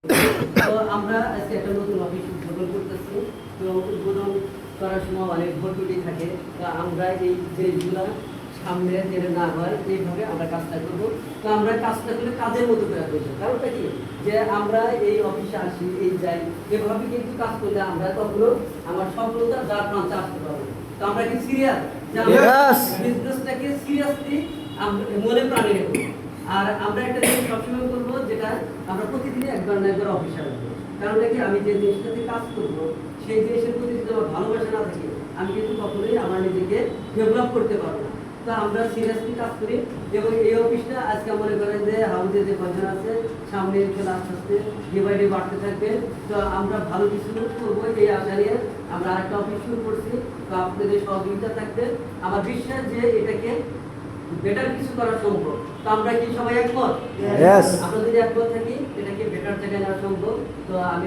তো আমরা আজকে একটা নতুন অফিস উদ্বোধন করতেছি। তো উদ্বোধন করার সময় অনেক ভর্তুটি থাকে। তো আমরা এই জিনিসগুলো সামনে যেটা না হয় এইভাবে আমরা কাজটা করবো। তো আমরা কাজটা করলে কাজের মতো করে করবো। কারণটা কি, যে আমরা এই অফিসে আসি, এই যাই, এভাবে কিন্তু কাজ করলে আমরা কখনো আমার সফলতা যার প্রান্তে আসতে পারবো। তো আমরা কি সিরিয়াস, যে বিজনেসটাকে সিরিয়াসলি মনে প্রাণে নেবো। আর আমরা একটা জিনিস সবসময় করবো, যেটা আমরা প্রতিদিনই একবার না একবার অফিসে আসবো। কারণ কি, আমি যে জিনিসটাতে কাজ করবো সেই জিনিসের প্রতি যদি আমার ভালোবাসা না থাকে, আমি কিন্তু কখনোই আমার নিজেকে ডেভেলপ করতে পারবো না। তো আমরা সিরিয়াসলি কাজ করি। এবং এই অফিসটা আজকে মনে করেন যে হাউসে যে কজন আছে, সামনে খেলা আস্তে আস্তে ডিভাইডে বাড়তে থাকবে। তো আমরা ভালো কিছু করবো এই আশা নিয়ে আমরা আরেকটা অফিস শুরু করছি। তো আপনাদের সহযোগিতা থাকবে। আমার বিশ্বাস যে এটাকে বেটার কিছু করা সম্ভব। তো আমরা কি সবাই একমত? Yes. আমরা যদি একমত থাকি, এটাকে বেটার জায়গায় নেওয়া সম্ভব। তো আমি